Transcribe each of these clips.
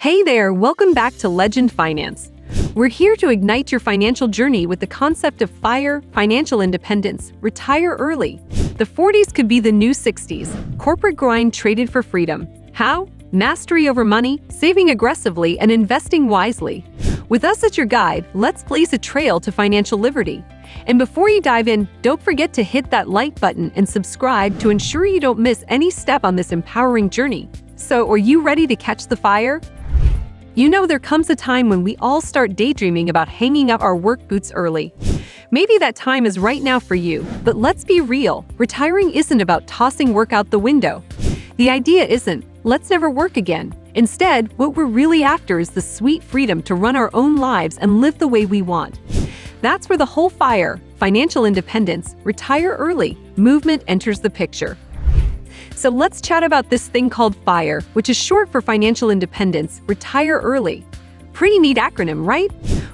Hey there, welcome back to Legend Finance. We're here to ignite your financial journey with the concept of FIRE, financial independence, retire early. The 40s could be the new 60s. Corporate grind traded for freedom. How? Mastery over money, saving aggressively, and investing wisely. With us as your guide, let's blaze a trail to financial liberty. And before you dive in, don't forget to hit that like button and subscribe to ensure you don't miss any step on this empowering journey. So, are you ready to catch the fire? You know, there comes a time when we all start daydreaming about hanging up our work boots early. Maybe that time is right now for you, but let's be real, retiring isn't about tossing work out the window. The idea isn't, let's never work again. Instead, what we're really after is the sweet freedom to run our own lives and live the way we want. That's where the whole FIRE, financial independence, retire early, movement enters the picture. So let's chat about this thing called FIRE, which is short for financial independence, retire early. Pretty neat acronym, right?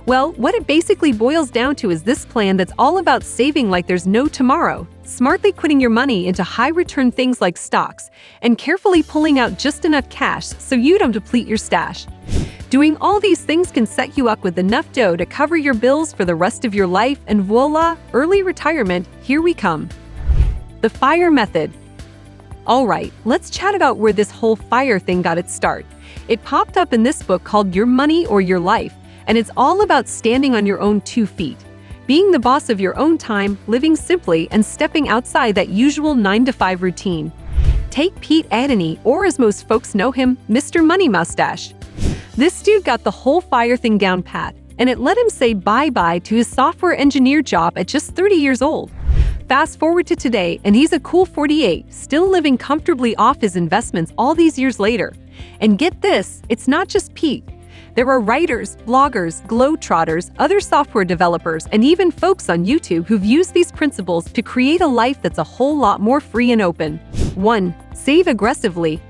Well, what it basically boils down to is this plan that's all about saving like there's no tomorrow, smartly putting your money into high-return things like stocks, and carefully pulling out just enough cash so you don't deplete your stash. Doing all these things can set you up with enough dough to cover your bills for the rest of your life, and voila, early retirement, here we come. The FIRE method. Alright, let's chat about where this whole FIRE thing got its start. It popped up in this book called Your Money or Your Life, and it's all about standing on your own 2 feet. Being the boss of your own time, living simply, and stepping outside that usual 9-to-5 routine. Take Pete Anthony, or as most folks know him, Mr. Money Mustache. This dude got the whole FIRE thing down pat, and it let him say bye-bye to his software engineer job at just 30 years old. Fast forward to today, and he's a cool 48, still living comfortably off his investments all these years later. And get this, it's not just Pete. There are writers, bloggers, globetrotters, other software developers, and even folks on YouTube who've used these principles to create a life that's a whole lot more free and open. 1. Save aggressively.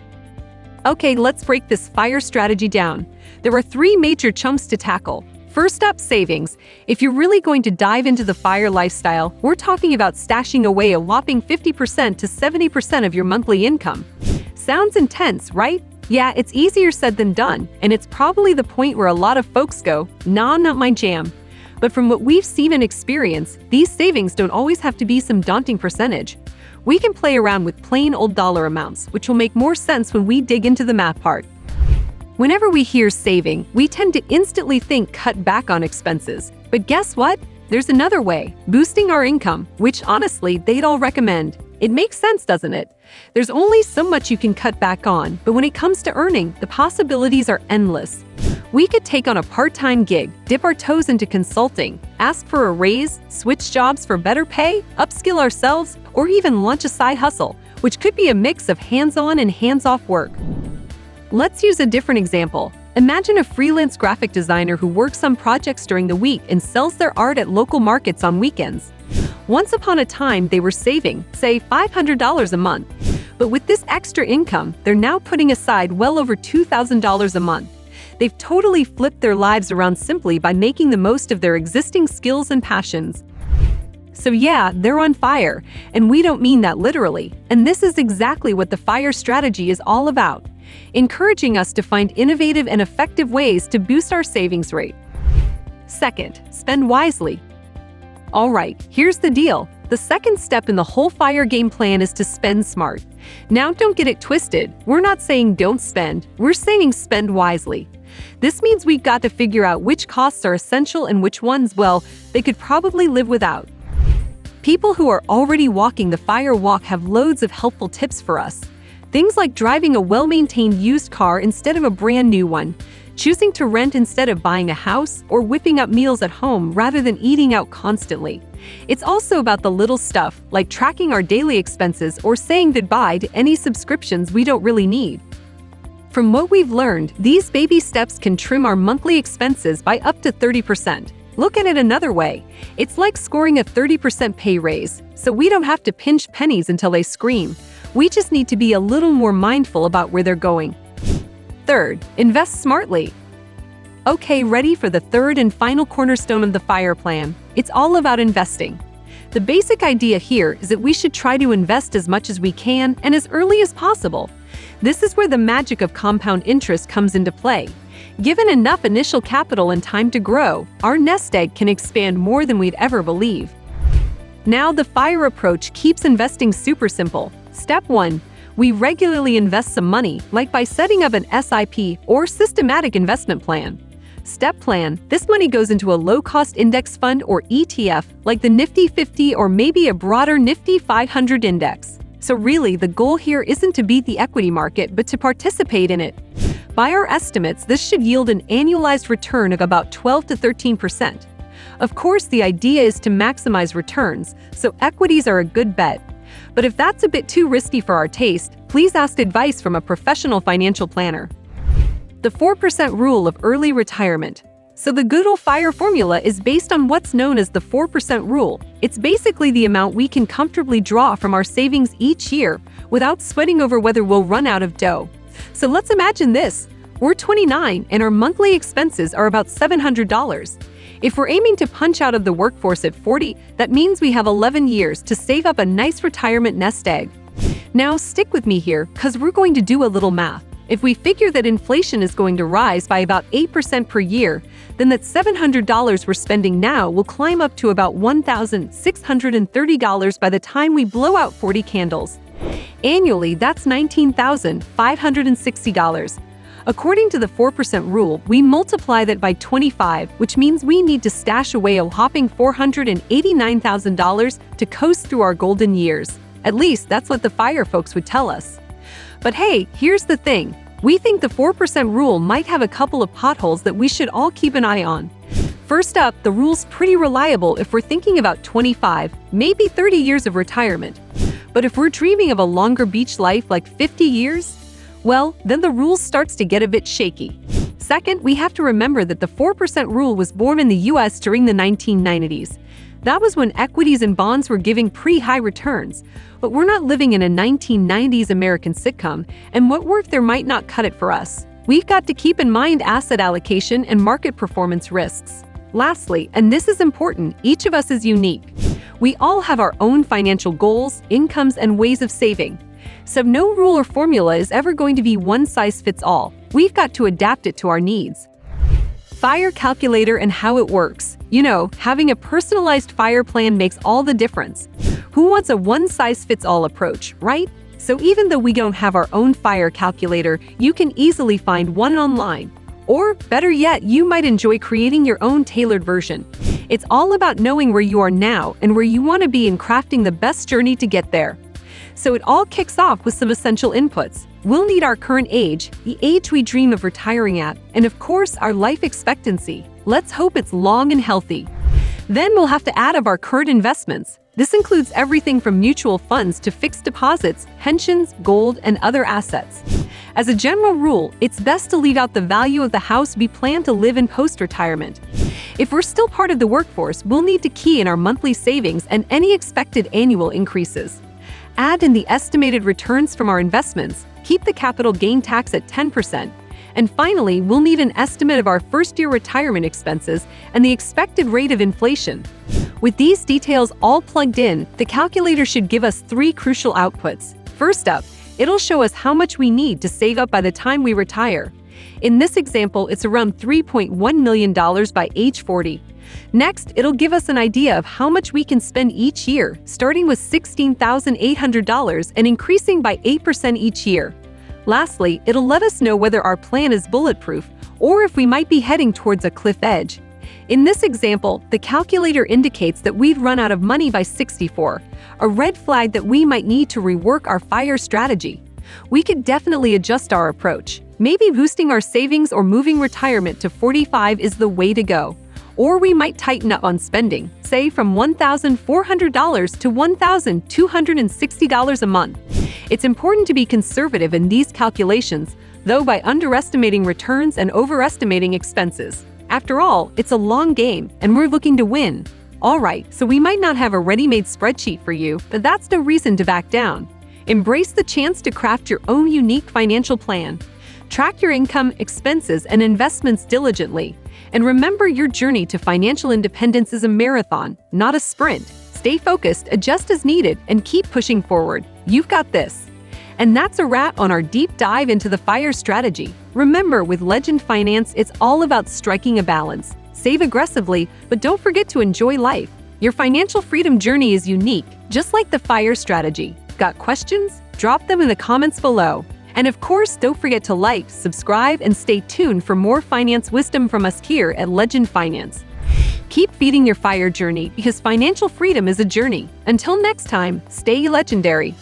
Okay, let's break this FIRE strategy down. There are 3 major chunks to tackle. First up, savings. If you're really going to dive into the FIRE lifestyle, we're talking about stashing away a whopping 50% to 70% of your monthly income. Sounds intense, right? Yeah, it's easier said than done, and it's probably the point where a lot of folks go, nah, not my jam. But from what we've seen and experienced, these savings don't always have to be some daunting percentage. We can play around with plain old dollar amounts, which will make more sense when we dig into the math part. Whenever we hear saving, we tend to instantly think cut back on expenses. But guess what? There's another way, boosting our income, which honestly, they'd all recommend. It makes sense, doesn't it? There's only so much you can cut back on, but when it comes to earning, the possibilities are endless. We could take on a part-time gig, dip our toes into consulting, ask for a raise, switch jobs for better pay, upskill ourselves, or even launch a side hustle, which could be a mix of hands-on and hands-off work. Let's use a different example. Imagine a freelance graphic designer who works on projects during the week and sells their art at local markets on weekends. Once upon a time, they were saving, say, $500 a month. But with this extra income, they're now putting aside well over $2,000 a month. They've totally flipped their lives around simply by making the most of their existing skills and passions. So yeah, they're on fire, and we don't mean that literally. And this is exactly what the FIRE strategy is all about, encouraging us to find innovative and effective ways to boost our savings rate. Second, spend wisely. All right, here's the deal. The second step in the whole FIRE game plan is to spend smart. Now, don't get it twisted. We're not saying don't spend. We're saying spend wisely. This means we've got to figure out which costs are essential and which ones, well, they could probably live without. People who are already walking the FIRE walk have loads of helpful tips for us. Things like driving a well-maintained used car instead of a brand new one, choosing to rent instead of buying a house, or whipping up meals at home rather than eating out constantly. It's also about the little stuff, like tracking our daily expenses or saying goodbye to any subscriptions we don't really need. From what we've learned, these baby steps can trim our monthly expenses by up to 30%. Look at it another way. It's like scoring a 30% pay raise, so we don't have to pinch pennies until they scream. We just need to be a little more mindful about where they're going. Third, invest smartly. Okay, ready for the third and final cornerstone of the FIRE plan. It's all about investing. The basic idea here is that we should try to invest as much as we can and as early as possible. This is where the magic of compound interest comes into play. Given enough initial capital and time to grow, our nest egg can expand more than we'd ever believe. Now, the FIRE approach keeps investing super simple. Step 1. We regularly invest some money, like by setting up an SIP or systematic investment plan. Step plan, this money goes into a low-cost index fund or ETF, like the Nifty 50 or maybe a broader Nifty 500 index. So really, the goal here isn't to beat the equity market, but to participate in it. By our estimates, this should yield an annualized return of about 12 to 13%. Of course, the idea is to maximize returns, so equities are a good bet. But if that's a bit too risky for our taste, please ask advice from a professional financial planner. The 4% rule of early retirement. So the good old FIRE formula is based on what's known as the 4% rule. It's basically the amount we can comfortably draw from our savings each year without sweating over whether we'll run out of dough. So let's imagine this. We're 29 and our monthly expenses are about $700. If we're aiming to punch out of the workforce at 40, that means we have 11 years to save up a nice retirement nest egg. Now stick with me here, because we're going to do a little math. If we figure that inflation is going to rise by about 8% per year, then that $700 we're spending now will climb up to about $1,630 by the time we blow out 40 candles. Annually, that's $19,560. According to the 4% rule, we multiply that by 25, which means we need to stash away a whopping $489,000 to coast through our golden years. At least that's what the FIRE folks would tell us. But hey, here's the thing. We think the 4% rule might have a couple of potholes that we should all keep an eye on. First up, the rule's pretty reliable if we're thinking about 25, maybe 30 years of retirement. But if we're dreaming of a longer beach life like 50 years, well, then the rule starts to get a bit shaky. Second, we have to remember that the 4% rule was born in the US during the 1990s. That was when equities and bonds were giving pretty high returns. But we're not living in a 1990s American sitcom, and what worked there might not cut it for us. We've got to keep in mind asset allocation and market performance risks. Lastly, and this is important, each of us is unique. We all have our own financial goals, incomes, and ways of saving. So no rule or formula is ever going to be one size fits all. We've got to adapt it to our needs. FIRE calculator and how it works. You know, having a personalized FIRE plan makes all the difference. Who wants a one-size-fits-all approach, right? So even though we don't have our own FIRE calculator, you can easily find one online. Or, better yet, you might enjoy creating your own tailored version. It's all about knowing where you are now and where you want to be and crafting the best journey to get there. So it all kicks off with some essential inputs. We'll need our current age, the age we dream of retiring at, and of course, our life expectancy. Let's hope it's long and healthy. Then we'll have to add up our current investments. This includes everything from mutual funds to fixed deposits, pensions, gold, and other assets. As a general rule, it's best to leave out the value of the house we plan to live in post-retirement. If we're still part of the workforce, we'll need to key in our monthly savings and any expected annual increases. Add in the estimated returns from our investments, keep the capital gain tax at 10%, and finally, we'll need an estimate of our first-year retirement expenses and the expected rate of inflation. With these details all plugged in, the calculator should give us 3 crucial outputs. First up, it'll show us how much we need to save up by the time we retire. In this example, it's around $3.1 million by age 40. Next, it'll give us an idea of how much we can spend each year, starting with $16,800 and increasing by 8% each year. Lastly, it'll let us know whether our plan is bulletproof or if we might be heading towards a cliff edge. In this example, the calculator indicates that we'd run out of money by 64, a red flag that we might need to rework our FIRE strategy. We could definitely adjust our approach. Maybe boosting our savings or moving retirement to 45 is the way to go. Or we might tighten up on spending, say from $1,400 to $1,260 a month. It's important to be conservative in these calculations, though, by underestimating returns and overestimating expenses. After all, it's a long game, and we're looking to win. Alright, so we might not have a ready-made spreadsheet for you, but that's no reason to back down. Embrace the chance to craft your own unique financial plan. Track your income, expenses, and investments diligently. And remember, your journey to financial independence is a marathon, not a sprint. Stay focused, adjust as needed, and keep pushing forward. You've got this. And that's a wrap on our deep dive into the FIRE strategy. Remember, with Legend Finance, it's all about striking a balance. Save aggressively, but don't forget to enjoy life. Your financial freedom journey is unique, just like the FIRE strategy. Got questions? Drop them in the comments below. And of course, don't forget to like, subscribe, and stay tuned for more finance wisdom from us here at Legend Finance. Keep feeding your FIRE journey because financial freedom is a journey. Until next time, stay legendary.